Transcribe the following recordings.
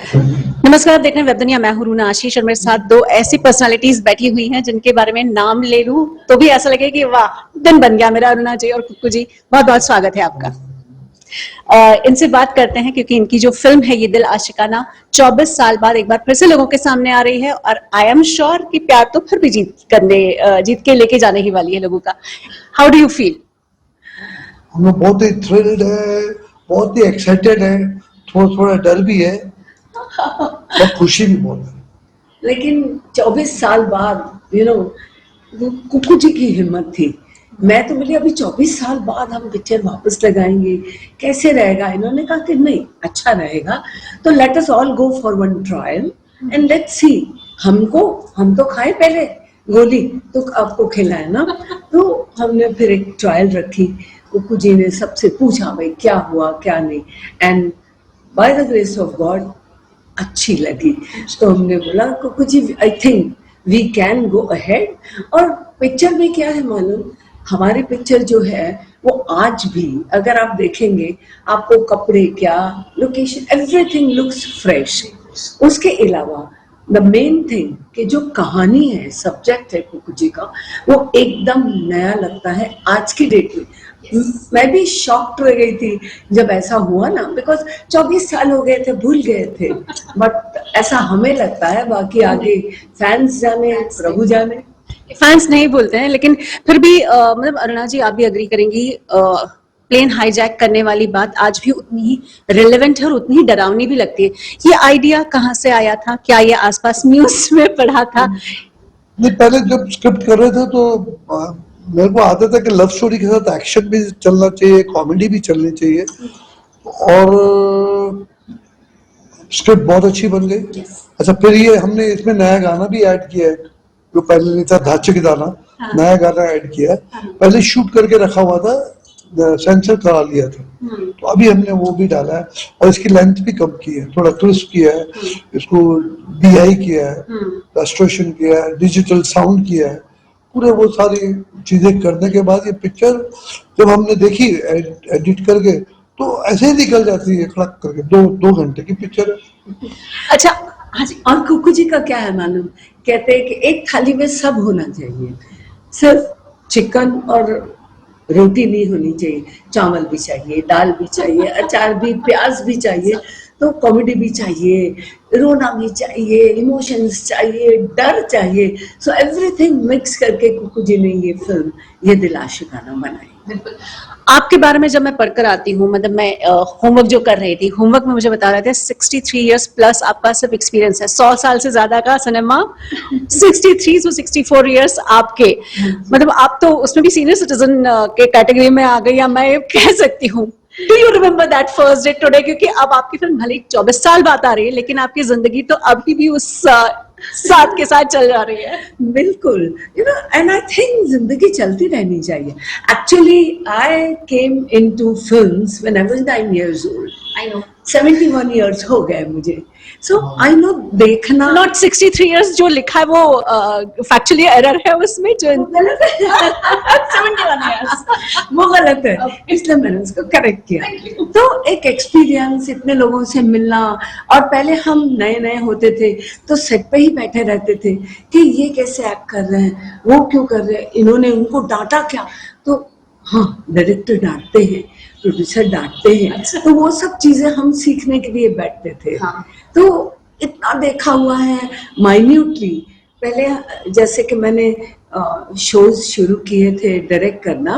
नमस्कार, आप देख रहे हैं वेब दुनिया। मैं हूं रूना आशीष और मेरे साथ दो ऐसी पर्सनालिटीज बैठी हुई हैं जिनके बारे में नाम ले लूं तो भी ऐसा लगे कि वाह, दिन बन गया मेरा। अरुणा जी और कुक्कू जी, बहुत बहुत स्वागत है आपका। इनसे बात करते हैं क्योंकि इनकी जो फिल्म है ये दिल आशिकाना 24 साल बाद एक बार फिर से लोगों के सामने आ रही है और आई एम श्योर कि प्यार तो फिर भी जीत के लेके जाने ही वाली है लोगों का। How do you feel? हम लोग बहुत ही थ्रिल्ड है, बहुत ही एक्साइटेड है, थोड़ा थोड़ा डर भी है और खुशी भी बहुत है। लेकिन 24 साल बाद वो कुकू जी की हिम्मत थी। मैं तो बोली अभी 24 साल बाद हम पिक्चर वापस लगाएंगे, कैसे रहेगा। इन्होंने कहा कि नहीं, अच्छा रहेगा, तो let us all go for one trial and let's see. हम तो खाए पहले गोली, तो आपको खिलाए ना। तो हमने फिर एक ट्रायल रखी। कुकू जी ने सबसे पूछा भाई क्या हुआ क्या नहीं, and by the grace of God अच्छी लगी। तो हमने बोला Kuku ji I think we can go ahead. और पिक्चर में क्या है मालूम, हमारी पिक्चर जो है वो आज भी अगर आप देखेंगे, आपको कपड़े क्या, लोकेशन, एवरीथिंग लुक्स फ्रेश। उसके अलावा द मेन थिंग कि जो कहानी है, सब्जेक्ट है कुकू जी का, वो एकदम नया लगता है आज की डेट में। मैं भी शॉक्ड रह गई थी जब ऐसा हुआ ना, बिकॉज 24 साल हो गए थे, भूल गए थे। बट ऐसा हमें लगता है, बाकी आगे फैंस जाने, प्रभु जाने। फैंस नहीं बोलते हैं, लेकिन फिर भी मतलब अरुणा जी आप भी अग्री करेंगी, प्लेन हाईजैक करने वाली बात आज भी उतनी ही रिलेवेंट है और उतनी ही डरावनी भी लगती है। ये आइडिया कहाँ से आया था? क्या ये आसपास न्यूज में पढ़ा था? नहीं, पहले जब स्क्रिप्ट कर रहे थे तो मेरे को आता था कि लव स्टोरी के साथ एक्शन भी चलना चाहिए, कॉमेडी भी चलनी चाहिए, और स्क्रिप्ट बहुत अच्छी बन गई। अच्छा, फिर ये हमने इसमें नया गाना भी ऐड किया है जो पहले नहीं था, धाचे की दाना। नया गाना ऐड किया है, पहले शूट करके रखा हुआ था, सेंसर करा लिया था, तो अभी हमने वो भी डाला है। और इसकी लेंथ भी कम की है, थोड़ा क्रिस्प किया है, इसको DI किया है, रेस्टोरेशन किया है, डिजिटल साउंड किया है। पूरे वो सारी चीजें करने के बाद ये पिक्चर जब हमने देखी एडिट करके, तो ऐसे ही निकल जाती है खड़क करके। दो घंटे की पिक्चर है। अच्छा, हाँ जी। और कुकू जी का क्या है मालूम, कहते हैं कि एक थाली में सब होना चाहिए, सिर्फ चिकन और रोटी नहीं होनी चाहिए, चावल भी चाहिए, दाल भी चाहिए, अचार भी, प्याज भी चाहिए, तो कॉमेडी भी चाहिए, रोना भी चाहिए, इमोशंस चाहिए, डर चाहिए। सो एवरीथिंग मिक्स करके कुकू जी ने ये फिल्म ये दिल आशिकाना बनाई। बिल्कुल। आपके बारे में जब मैं पढ़कर आती हूँ, मतलब मैं होमवर्क जो कर रही थी, होमवर्क में मुझे बता रहे थे 63 इयर्स प्लस आपका सिर्फ एक्सपीरियंस है, 100 साल से ज्यादा का सिनेमा। 63 से 64 इयर्स आपके, मतलब आप तो उसमें भी सीनियर सिटीजन के कैटेगरी में आ गई, या मैं कह सकती हूँ। Do you remember that first day today? क्योंकि अब आपकी फिल्म भले 24 साल बाद आ रही है, लेकिन आपकी जिंदगी तो अभी भी उस साथ के साथ चल जा रही है। बिल्कुल, एंड आई थिंक जिंदगी चलती रहनी चाहिए। Actually I came into films when I was 9 years old. I know 71 years हो गए मुझे, सो आई नो देखना। नॉट 63 इयर्स जो लिखा है वो फैक्चुअली एरर है उसमें, जो गलत है। 71 years वो गलत है, इसलिए मैंने उसको करेक्ट किया। तो एक एक्सपीरियंस, इतने लोगों से मिलना, और पहले हम नए नए होते थे तो सेट पे ही बैठे रहते थे कि ये कैसे एक्ट कर रहे हैं, वो क्यों कर रहे हैं, इन्होंने उनको डांटा क्या। तो हाँ, डायरेक्टर डांटते हैं, प्रोड्यूसर डांटते हैं, तो वो सब चीजें हम सीखने के लिए बैठते थे। हाँ। तो इतना देखा हुआ है माइन्यूटली। पहले जैसे कि मैंने शोज शुरू किए थे डायरेक्ट करना,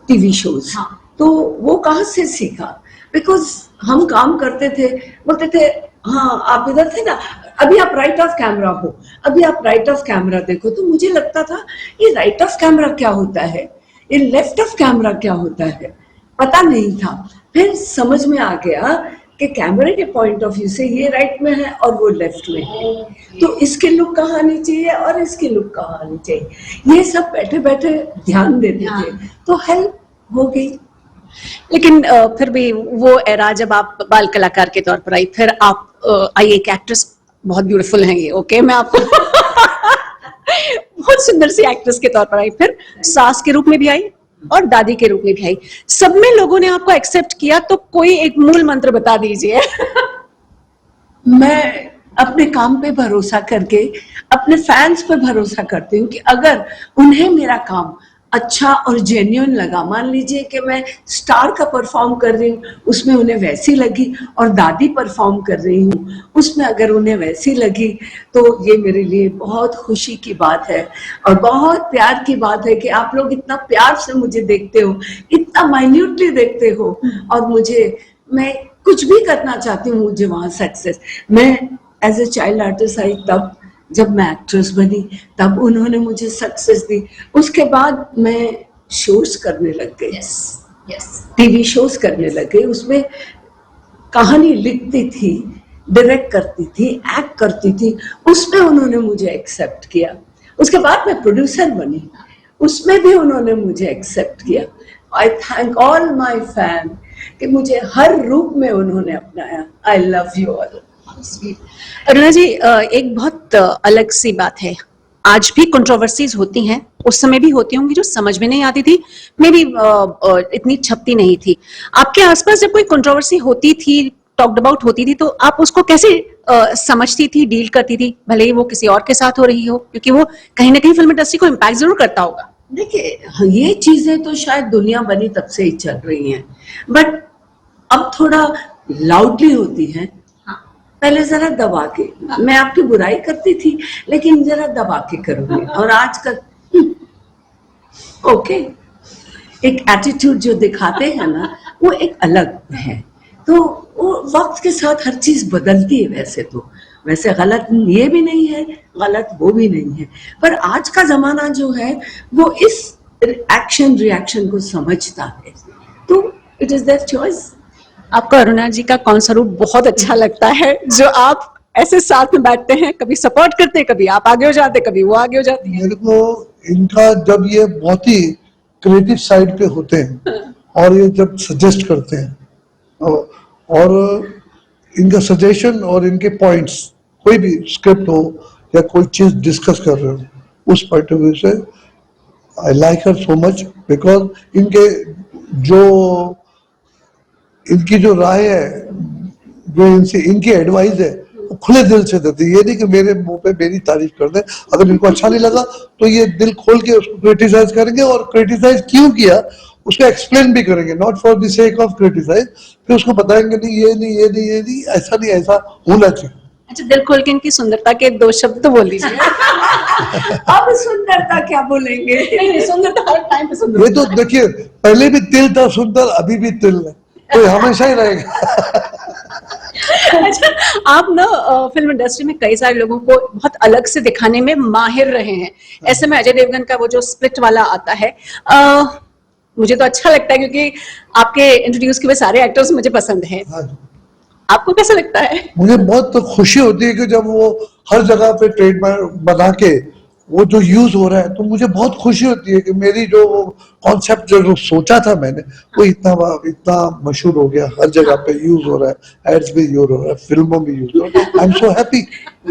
टीवी शोज, तो वो कहाँ से सीखा, बिकॉज हम काम करते थे, बोलते थे हाँ आप इधर थे ना, अभी आप राइट ऑफ कैमरा हो, अभी आप राइट ऑफ कैमरा देखो। तो मुझे लगता था ये राइट ऑफ कैमरा क्या होता है, ये लेफ्ट ऑफ कैमरा क्या होता है, पता नहीं था। फिर समझ में आ गया कि कैमरे के पॉइंट ऑफ व्यू से ये राइट में है और वो लेफ्ट में है, तो इसके लुक कहाँ आनी चाहिए और इसके लुक कहाँ आनी चाहिए, ये सब बैठे बैठे ध्यान देते थे, तो हेल्प हो गई। लेकिन फिर भी वो एरा जब आप बाल कलाकार के तौर पर आई, फिर आप आई एक एक्ट्रेस, बहुत ब्यूटीफुल हैं ये, ओके मैं आपको बहुत सुंदर सी एक्ट्रेस के तौर पर आई, फिर सास के रूप में भी आई और दादी के रूप में भी आई। सब में लोगों ने आपको एक्सेप्ट किया, तो कोई एक मूल मंत्र बता दीजिए। मैं अपने काम पे भरोसा करके अपने फैंस पे भरोसा करती हूँ कि अगर उन्हें मेरा काम अच्छा और जेन्युइन लगा, मान लीजिए कि मैं स्टार का परफॉर्म कर रही हूँ, उसमें उन्हें वैसी लगी, और दादी परफॉर्म कर रही हूँ उसमें अगर उन्हें वैसी लगी, तो ये मेरे लिए बहुत खुशी की बात है और बहुत प्यार की बात है कि आप लोग इतना प्यार से मुझे देखते हो, इतना माइन्यूटली देखते हो, और मैं कुछ भी करना चाहती हूँ मुझे वहां सक्सेस। मैं एज ए चाइल्ड आर्टिस्ट आई तब, जब मैं एक्ट्रेस बनी तब उन्होंने मुझे सक्सेस दी। उसके बाद मैं शोज करने लग गई, टीवी शोज करने लग गई, उसमें कहानी लिखती थी, डायरेक्ट करती थी, एक्ट करती थी, उसमें उन्होंने मुझे एक्सेप्ट किया। उसके बाद मैं प्रोड्यूसर बनी, उसमें भी उन्होंने मुझे एक्सेप्ट किया। I thank all my fan कि मुझे हर रूप में उन्होंने अपनाया। I love you all. Aruna ji, एक बहुत अलग सी बात है, आज भी कंट्रोवर्सीज होती हैं, उस समय भी होती होंगी जो समझ में नहीं आती थी, मे बी इतनी छपती नहीं थी। आपके आसपास जब कोई कंट्रोवर्सी होती थी, टॉक्ड अबाउट होती थी, तो आप उसको कैसे समझती थी, डील करती थी, भले ही वो किसी और के साथ हो रही हो, क्योंकि वो कहीं ना कहीं फिल्म इंडस्ट्री को इम्पैक्ट जरूर करता होगा। देखिए, ये चीजें तो शायद दुनिया बनी तब से ही चल रही हैं, बट अब थोड़ा लाउडली होती हैं। पहले जरा दबा के, मैं आपकी बुराई करती थी लेकिन जरा दबा के करूंगी, और आजकल ओके, एक एटीट्यूड जो दिखाते हैं ना, वो एक अलग है। तो वो वक्त के साथ हर चीज बदलती है। वैसे गलत ये भी नहीं है, गलत वो भी नहीं है, पर आज का जमाना जो है वो इस एक्शन रिएक्शन को समझता है, तो इट इज देयर चॉइस। आपको अरुणा जी का कौन सा रूप बहुत अच्छा लगता है, जो आप ऐसे साथ में बैठते हैं, कभी सपोर्ट करते हैं, कभी आप आगे हो जाते हैं, कभी वो आगे हो जाती है? मेरे को इनका जब ये बहुत ही क्रिएटिव साइड पे होते हैं और ये जब सजेस्ट करते हैं और इनका सजेशन और इनके पॉइंट्स, कोई भी स्क्रिप्ट हो या कोई चीज डिस्कस कर रहे हो, उस पॉइंट ऑफ व्यू से I like her so much, because इनकी जो राय है, जो इनकी एडवाइस है, वो खुले दिल से देती है। ये नहीं कि मेरे मुंह पे मेरी तारीफ कर दे, अगर इनको अच्छा नहीं लगा तो ये दिल खोल के उसको क्रिटिसाइज करेंगे, और क्रिटिसाइज क्यों किया उसको एक्सप्लेन भी करेंगे, not for the sake of criticise, फिर उसको बताएंगे नहीं ये नहीं ऐसा नहीं, ऐसा होना चाहिए। अच्छा, दिल खोल के इनकी सुंदरता के 2 शब्द तो बोल दीजिए। अब सुंदरता क्या बोलेंगे? सुंदरता हर टाइम पे सुंदर। ये तो देखिए, पहले भी तिल था सुंदर, अभी भी तिल है, तो हमेशा ही रहेगा। अच्छा, आप ना फिल्म इंडस्ट्री में कई सारे लोगों को बहुत अलग से दिखाने में माहिर रहे हैं। ऐसे में अजय देवगन का वो जो स्प्लिट वाला आता है, मुझे तो अच्छा लगता है, क्योंकि आपके इंट्रोड्यूस किए हुए सारे एक्टर्स मुझे पसंद हैं। हाँ, आपको कैसा लगता है? मुझे बहुत खुशी होती है कि जब वो हर जगह पे ट्रेडमार्क बना के वो जो यूज हो रहा है, तो मुझे बहुत खुशी होती है कि मेरी जो कॉन्सेप्ट जो सोचा था मैंने, वो इतना मशहूर हो गया, हर जगह पे यूज हो रहा है, एड्स भी यूज हो रहा है, फिल्मों में यूज हो रहा है। I am so happy.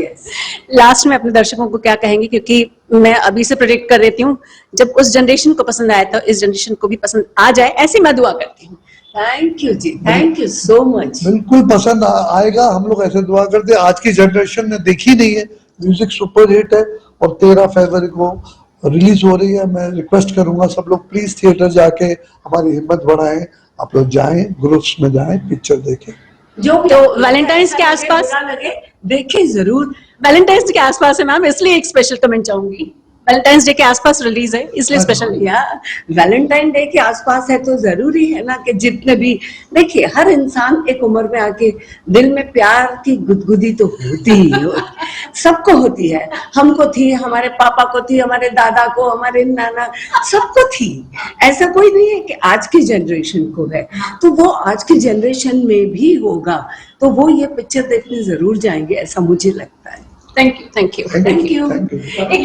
Yes. Last में अपने दर्शकों को क्या कहेंगे, क्योंकि मैं अभी से प्रेडिक्ट कर रही हूँ, जब उस जनरेशन को पसंद आया था, इस जनरेशन को भी पसंद आ जाए, ऐसी मैं दुआ करती हूँ। Thank you ji, thank you so much. बिल्कुल पसंद आएगा, हम लोग ऐसे दुआ करते हैं। आज की जनरेशन ने देखी नहीं है, म्यूजिक सुपर हिट है, और 13 फरवरी को रिलीज हो रही है। मैं रिक्वेस्ट करूंगा सब लोग प्लीज थिएटर जाके हमारी हिम्मत बढ़ाएं, आप लोग जाएं, ग्रुप्स में जाएं, पिक्चर देखें। जो भी तो वैलेंटाइंस के आसपास लगे देखें जरूर। वैलेंटाइंस डे के आसपास है मैम, इसलिए एक स्पेशल कमेंट चाहूंगी। वैलेंटाइंस डे के आसपास रिलीज है, इसलिए स्पेशल। या वैलेंटाइन डे के आसपास है तो जरूरी है ना कि जितने भी, देखिए हर इंसान एक उम्र में आके दिल में प्यार की गुदगुदी तो होती ही हो, सबको होती है। हमको थी, हमारे पापा को थी, हमारे दादा को, हमारे नाना, सबको थी। ऐसा कोई नहीं है कि आज की जनरेशन को है, तो वो आज की जनरेशन में भी होगा, तो वो ये पिक्चर देखने जरूर जाएंगे, ऐसा मुझे लगता है। Thank you, thank you, Thank you.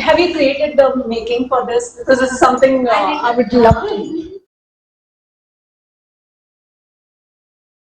Have you created the making for this? Because this is something I would love to.